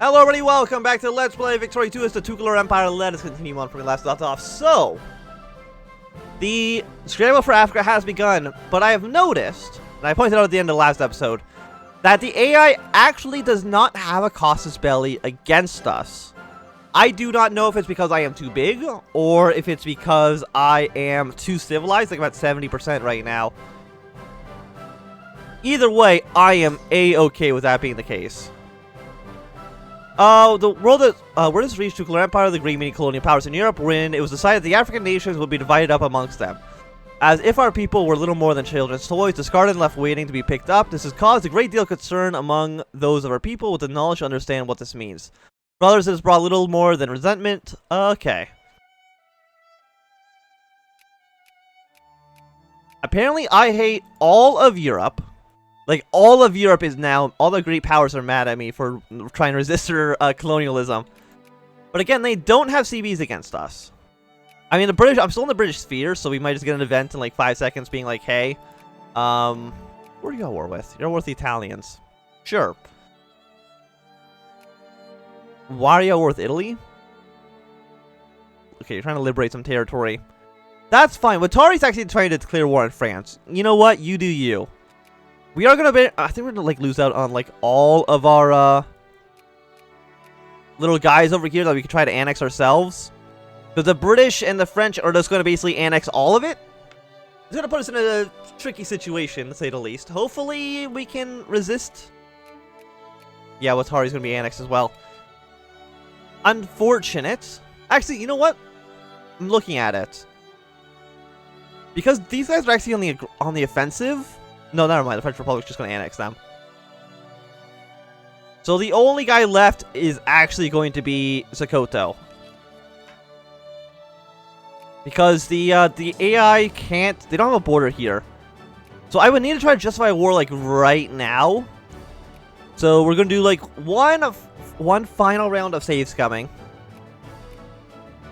Hello everybody, welcome back to Let's Play Victory 2 as the Tukulor Empire. Let us continue on from where we last left off. So, the scramble for Africa has begun, but I have noticed, and I pointed out at the end of the last episode, that the AI actually does not have a casus belli against us. I do not know if it's because I am too big, or if it's because I am too civilized, like about 70% right now. Either way, I am A-okay with that being the case. The world that where this reached Tukulor Empire, the great many colonial powers in Europe, when it was decided the African nations would be divided up amongst them. As if our people were little more than children's toys, discarded and left waiting to be picked up, this has caused a great deal of concern among those of our people with the knowledge to understand what this means. Brothers, it has brought little more than resentment. Okay. Apparently, I hate all of Europe. Like, all of Europe is now, all the great powers are mad at me for trying to resist their colonialism. But again, they don't have CBs against us. I mean, the British, I'm still in the British sphere, so we might just get an event in like 5 seconds being like, hey, who are you at war with? You're at war with the Italians. Sure. Why are you at war with Italy? Okay, you're trying to liberate some territory. That's fine. Watari's actually trying to declare war on France. You know what? You do you. We are gonna be, I think we're gonna like lose out on like all of our little guys over here that we can try to annex ourselves. Because the British and the French are just gonna basically annex all of it. It's gonna put us in a tricky situation, to say the least. Hopefully we can resist. Yeah, Watari's gonna be annexed as well. Unfortunate. Actually, you know what? I'm looking at it. Because these guys are actually on the offensive. No, never mind. The French Republic's just going to annex them. So the only guy left is actually going to be Sokoto. Because the AI can't... They don't have a border here. So I would need to try to justify a war, like, right now. So we're going to do, like, one final round of save scumming.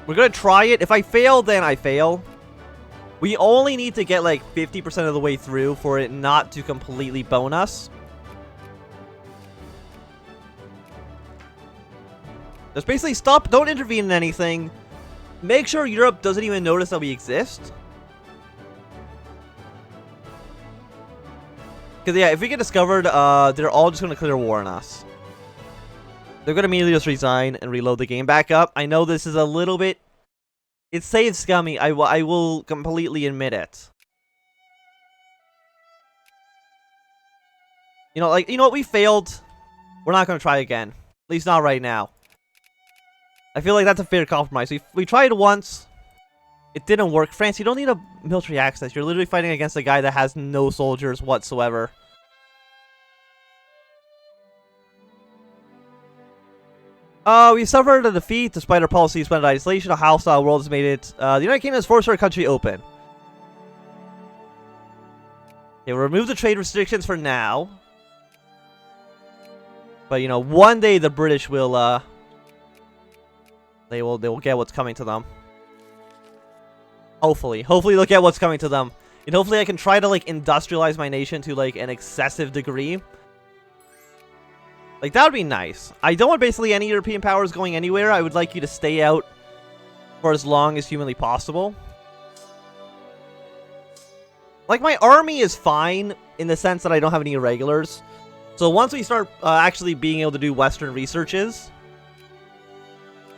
We're going to try it. If I fail, then I fail. We only need to get like 50% of the way through for it not to completely bone us. Just basically stop, don't intervene in anything. Make sure Europe doesn't even notice that we exist. Because yeah, if we get discovered, they're all just going to declare war on us. They're going to immediately just resign and reload the game back up. I know this is a little bit... It's save scummy, I will completely admit it. You know, like, you know what, we failed. We're not going to try again. At least not right now. I feel like that's a fair compromise. We tried once. It didn't work. France, you don't need a military access. You're literally fighting against a guy that has no soldiers whatsoever. We suffered a defeat despite our policy to spend isolation. A hostile world has made it. The United Kingdom has forced our country open. Okay, we'll remove the trade restrictions for now. But you know, one day the British will they will get what's coming to them. Hopefully they'll get what's coming to them. And hopefully I can try to like industrialize my nation to like an excessive degree. Like, that would be nice. I don't want basically any European powers going anywhere. I would like you to stay out for as long as humanly possible. Like, my army is fine in the sense that I don't have any irregulars. So once we start actually being able to do Western researches,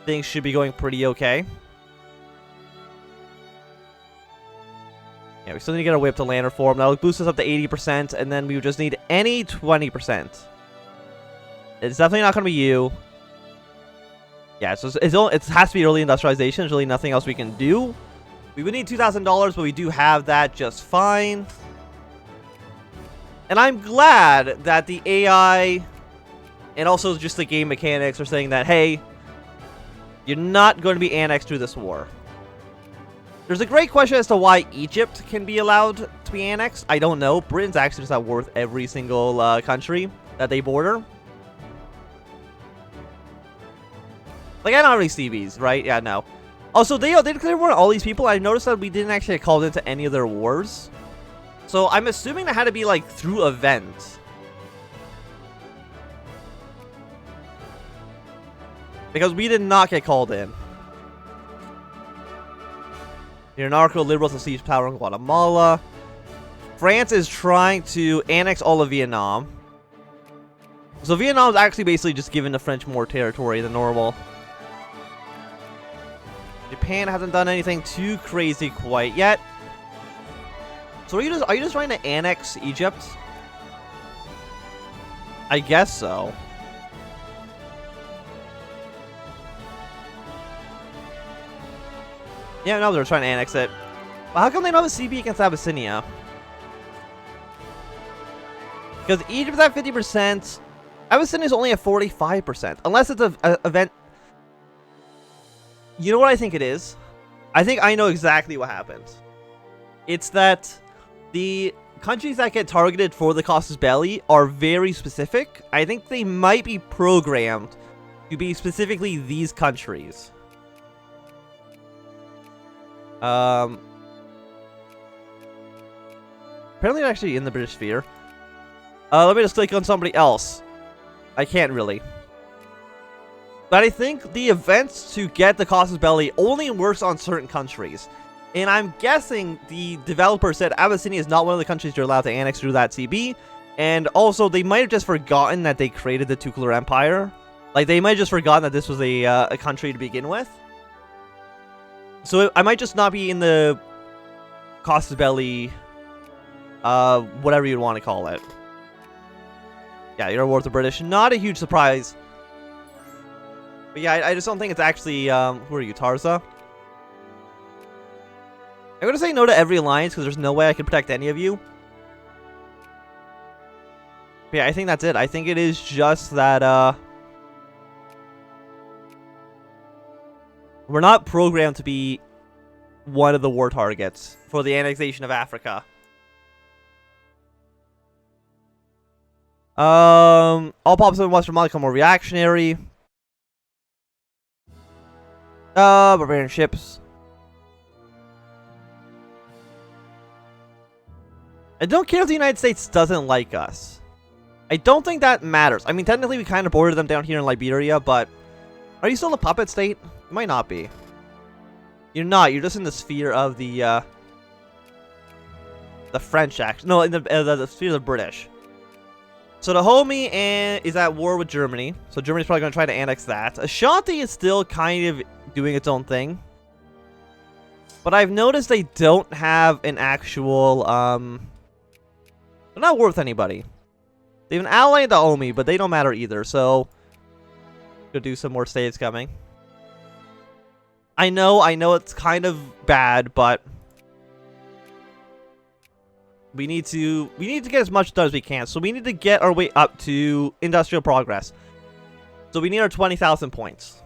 things should be going pretty okay. Yeah, we still need to get our way up to land reform. That'll boost us up to 80%, and then we would just need any 20%. It's definitely not going to be you. Yeah, so it has to be early industrialization. There's really nothing else we can do. We would need $2,000, but we do have that just fine. And I'm glad that the AI and also just the game mechanics are saying that, hey, you're not going to be annexed through this war. There's a great question as to why Egypt can be allowed to be annexed. I don't know. Britain's actually just at war with every single country that they border. Like, I don't have any CVs, right? Yeah, no. Also, they declared war on all these people. I noticed that we didn't actually get called into any of their wars. So, I'm assuming that had to be, like, through events. Because we did not get called in. The anarcho-liberals have seized power in Guatemala. France is trying to annex all of Vietnam. So Vietnam is actually basically just giving the French more territory than normal. Japan hasn't done anything too crazy quite yet. So are you just trying to annex Egypt? I guess so. Yeah, no, they're trying to annex it. But how come they don't have a CB against Abyssinia? Because Egypt's at 50%. Abyssinia's only at 45%. Unless it's an event. You know what I think it is? I think I know exactly what happened. It's that the countries that get targeted for the casus belli are very specific. I think they might be programmed to be specifically these countries. Apparently they're actually in the British sphere. Let me just click on somebody else. I can't really. But I think the events to get the casus belli only works on certain countries. And I'm guessing the developer said Abyssinia is not one of the countries you're allowed to annex through that CB. And also, they might have just forgotten that they created the Tukulor Empire. Like, they might have just forgotten that this was a country to begin with. So I might just not be in the casus belli, whatever you'd want to call it. Yeah, you're war with the British. Not a huge surprise. But yeah, I just don't think it's actually, who are you, Tarza? I'm gonna say no to every alliance because there's no way I can protect any of you. But yeah, I think that's it. I think it is just that, we're not programmed to be one of the war targets for the annexation of Africa. All pops in Western Mali become more reactionary. Barbarian ships. I don't care if the United States doesn't like us. I don't think that matters. I mean, technically we kind of border them down here in Liberia, but are you still a puppet state? You might not be. You're not. You're just in the sphere of the French, actually. No, in the sphere of the British. So the homie is at war with Germany. So Germany's probably going to try to annex that. Ashanti is still kind of doing its own thing. But I've noticed they don't have an actual, they're not worth anybody. They have an ally in the Omi, but they don't matter either, so gonna do some more saves coming. I know it's kind of bad, but we need to get as much done as we can. So we need to get our way up to industrial progress. So we need our 20,000 points.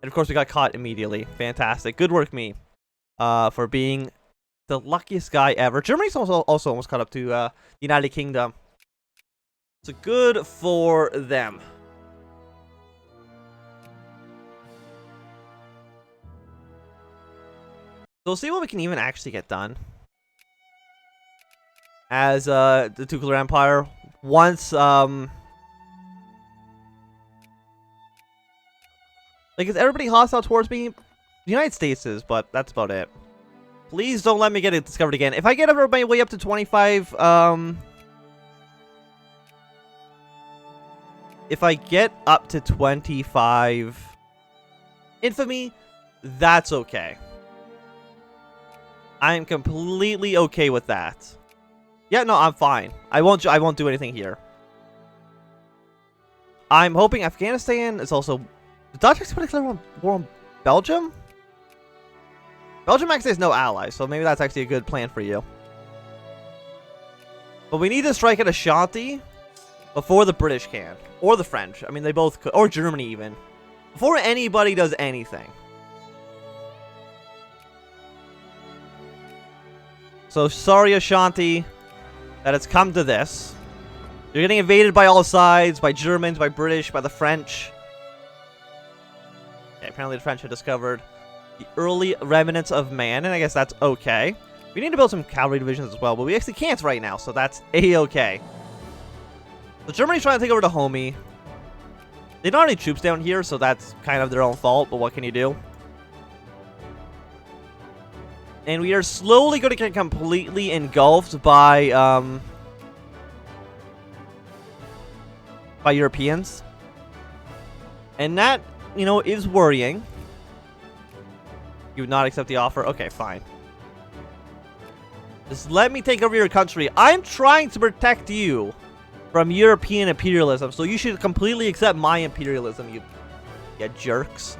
And of course we got caught immediately. Fantastic. Good work, me. For being the luckiest guy ever. Germany's also almost caught up to the United Kingdom. So good for them. So we'll see what we can even actually get done as the Tukulor Empire once like, is everybody hostile towards me? The United States is, but that's about it. Please don't let me get it discovered again. If I get everybody way up to 25, if I get up to 25 infamy, that's okay. I'm completely okay with that. Yeah, no, I'm fine. I won't do anything here. I'm hoping Afghanistan is also... The Dutch actually declare war on Belgium? Belgium actually has no allies, so maybe that's actually a good plan for you. But we need to strike at Ashanti before the British can. Or the French. I mean, they both could. Or Germany, even. Before anybody does anything. So, sorry, Ashanti, that it's come to this. You're getting invaded by all sides, by Germans, by British, by the French. Okay, apparently the French have discovered the early remnants of man, and I guess that's okay. We need to build some cavalry divisions as well, but we actually can't right now, so that's a-okay. So Germany's trying to take over the Homie. They don't have any troops down here, so that's kind of their own fault, but what can you do? And we are slowly going to get completely engulfed by Europeans. And that, you know, is worrying. You would not accept the offer? Okay, fine. Just let me take over your country. I'm trying to protect you from European imperialism, so you should completely accept my imperialism, you jerks.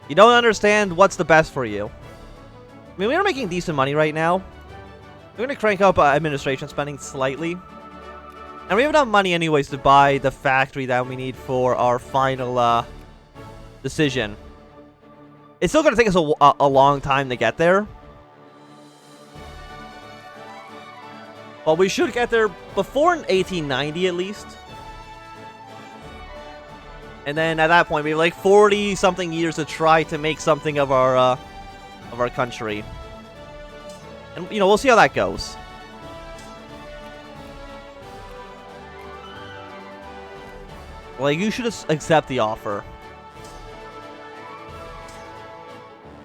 You don't understand what's the best for you. I mean, we are making decent money right now. We're going to crank up administration spending slightly. And we have enough money anyways to buy the factory that we need for our final decision. It's still going to take us a long time to get there. But we should get there before 1890 at least. And then at that point, we have like 40-something years to try to make something of our country. And, you know, we'll see how that goes. Like, you should accept the offer.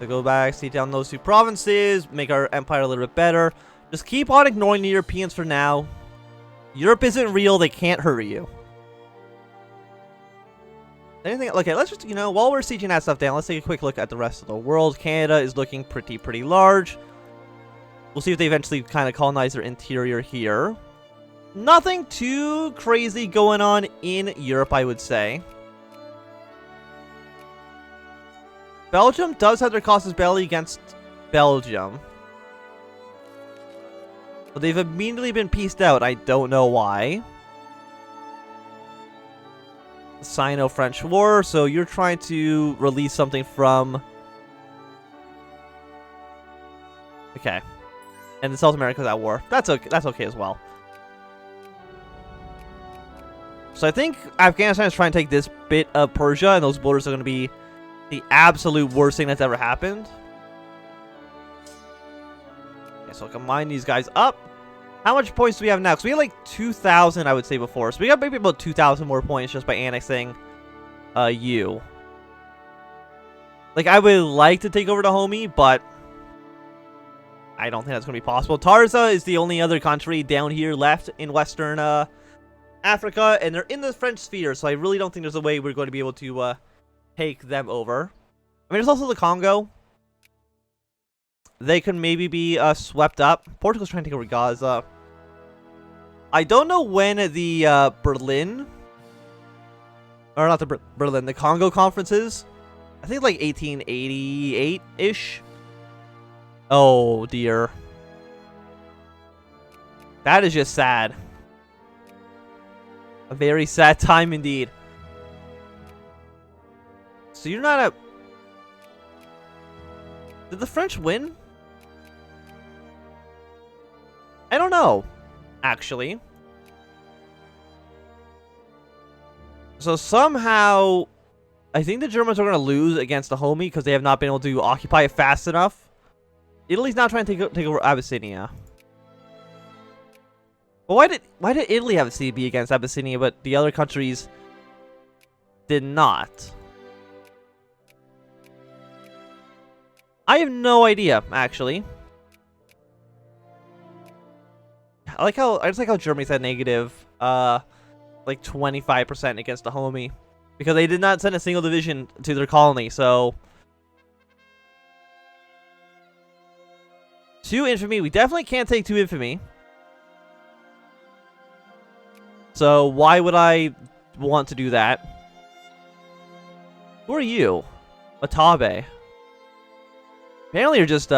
To go back, see down those 2 provinces, make our empire a little bit better. Just keep on ignoring the Europeans for now. Europe isn't real, they can't hurt you. Anything? Okay, let's just, you know, while we're sieging that stuff down, let's take a quick look at the rest of the world. Canada is looking pretty large. We'll see if they eventually kind of colonize their interior here. Nothing too crazy going on in Europe, I would say. Belgium does have their casus belli against Belgium. But they've immediately been pieced out. I don't know why. Sino-French War. So you're trying to release something from... Okay. And South America's at war. That's okay as well. So I think Afghanistan is trying to take this bit of Persia, and those borders are going to be the absolute worst thing that's ever happened. Okay, so combine these guys up. How much points do we have now? Because we had like 2,000, I would say, before. So we got maybe about 2,000 more points just by annexing you. Like, I would like to take over the homie, but I don't think that's going to be possible. Tarza is the only other country down here left in Western Africa, and they're in the French sphere, so I really don't think there's a way we're going to be able to take them over. I mean, there's also the Congo. They could maybe be swept up. Portugal's trying to take over Gaza. I don't know when the Berlin... Or not the Berlin, the Congo conferences. I think like 1888-ish. Oh, dear. That is just sad. A very sad time indeed. So you're not a... Did the French win? I don't know, actually. So somehow, I think the Germans are going to lose against the homie because they have not been able to occupy it fast enough. Italy's not trying to take over Abyssinia. Well, why did Italy have a CB against Abyssinia, but the other countries did not? I have no idea, actually. I just like how Germany's had negative, like 25% against the homie, because they did not send a single division to their colony. So 2 infamy. We definitely can't take 2 infamy. So why would I want to do that? Who are you? Watabe. Apparently you're just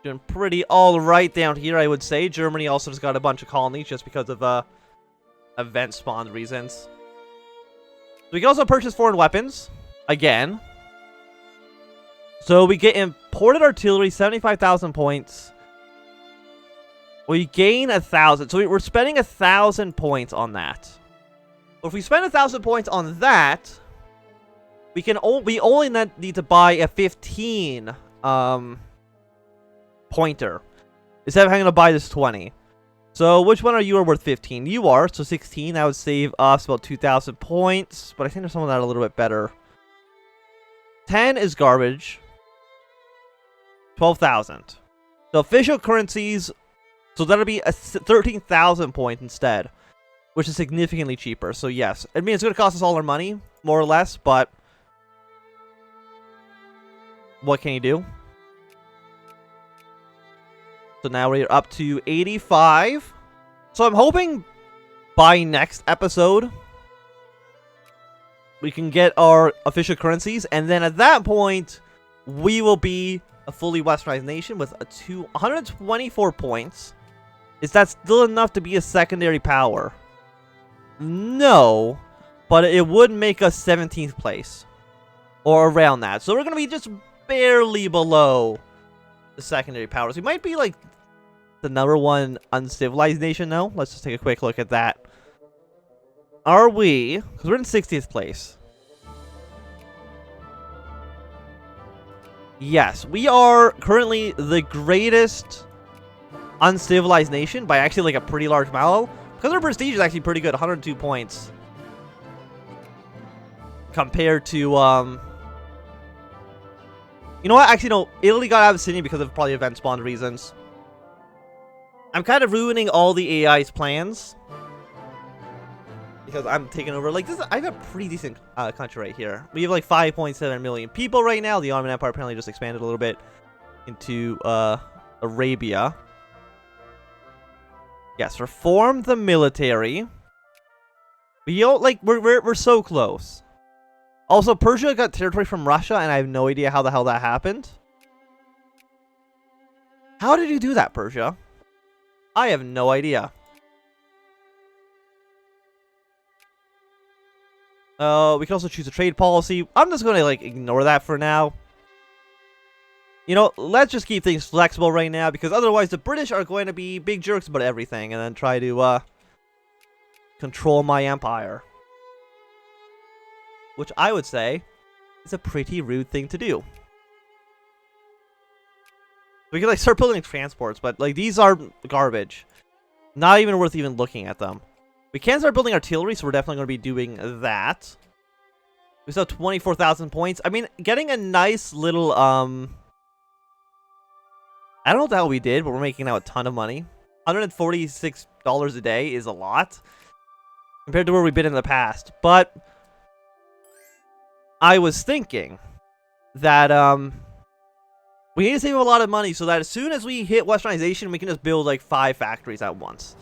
doing pretty alright down here, I would say. Germany also just got a bunch of colonies just because of event spawned reasons. We can also purchase foreign weapons. Again. So we get imported artillery, 75,000 points. We gain 1,000. So we're spending 1,000 points on that. But if we spend 1,000 points on that, we only need to buy a 15 pointer instead of having to buy this 20. So which one are you worth 15? You are, so 16. That would save us about 2,000 points. But I think there's someone that a little bit better. 10 is garbage. 12,000. So official currencies, so that'll be a 13,000 points instead, which is significantly cheaper. So yes, I mean it's going to cost us all our money, more or less, but what can you do? So now we're up to 85. So I'm hoping by next episode we can get our official currencies, and then at that point we will be a fully westernized nation with 124 points. Is that still enough to be a secondary power? No, but it would make us 17th place or around that. So we're going to be just barely below the secondary powers. We might be like the #1 uncivilized nation now. Let's just take a quick look at that. Are we? Because we're in 60th place. Yes, we are currently the greatest uncivilized nation by actually like a pretty large mile. Because our prestige is actually pretty good, 102 points. Compared to, you know what? Actually, no. Italy got out of Sydney because of probably event spawn reasons. I'm kind of ruining all the AI's plans. Because I'm taking over. Like, I have a pretty decent country right here. We have like 5.7 million people right now. The Ottoman Empire apparently just expanded a little bit into Arabia. Yes, reform the military. We don't, like, we're so close. Also, Persia got territory from Russia, and I have no idea how the hell that happened. How did you do that, Persia? I have no idea. We can also choose a trade policy. I'm just gonna, like, ignore that for now. You know, let's just keep things flexible right now, because otherwise the British are going to be big jerks about everything and then try to control my empire. Which I would say is a pretty rude thing to do. We could like start building transports, but like these are garbage. Not even worth even looking at them. We can start building artillery, so we're definitely going to be doing that. We still have 24,000 points. I mean, getting a nice little I don't know what the hell we did, but we're making now a ton of money. $146 a day is a lot compared to where we've been in the past. But I was thinking that we need to save a lot of money so that as soon as we hit westernization, we can just build like 5 factories at once.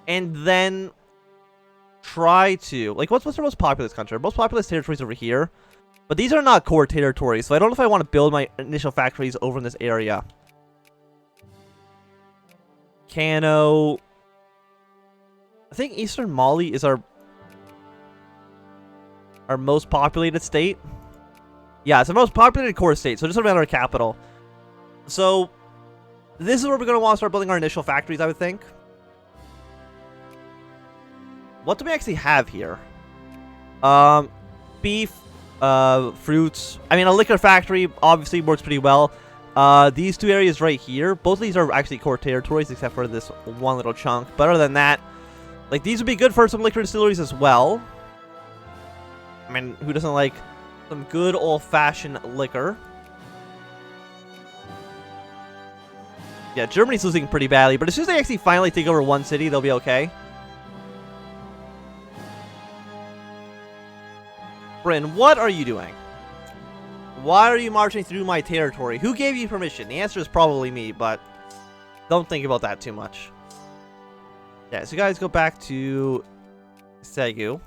And then try to, like, what's our most populous country? Our most populous territories over here. But these are not core territories, so I don't know if I want to build my initial factories over in this area. Kano. I think Eastern Mali is our most populated state. Yeah, it's the most populated core state, so just around our capital. So this is where we're going to want to start building our initial factories, I would think. What do we actually have here? Beef, fruits. I mean, a liquor factory obviously works pretty well. These 2 areas right here, both of these are actually core territories except for this one little chunk. But other than that, like, these would be good for some liquor distilleries as well. I mean, who doesn't like some good old-fashioned liquor? Yeah, Germany's losing pretty badly, but as soon as they actually finally take over one city, they'll be okay. Britain, what are you doing? Why are you marching through my territory? Who gave you permission? The answer is probably me, but don't think about that too much. Yeah, so you guys go back to Segu.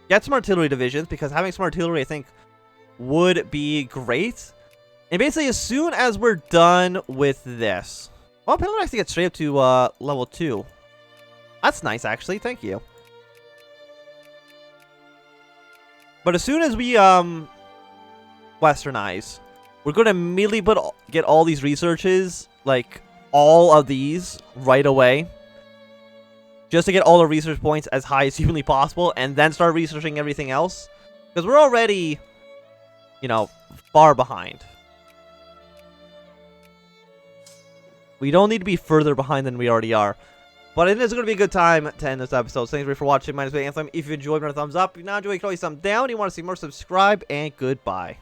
Get some artillery divisions, because having some artillery, I think, would be great. And basically, as soon as we're done with this... Well, apparently I have to get straight up to level 2. That's nice, actually. Thank you. But as soon as we westernize, we're going to immediately get all these researches, like all of these right away. Just to get all the research points as high as humanly possible, and then start researching everything else. Because we're already, you know, far behind. We don't need to be further behind than we already are. But it is going to be a good time to end this episode. So thanks for watching. My name is Anthem. If you enjoyed, give it a thumbs up. If you not enjoyed, you can always thumbs down. If you want to see more, subscribe, and goodbye.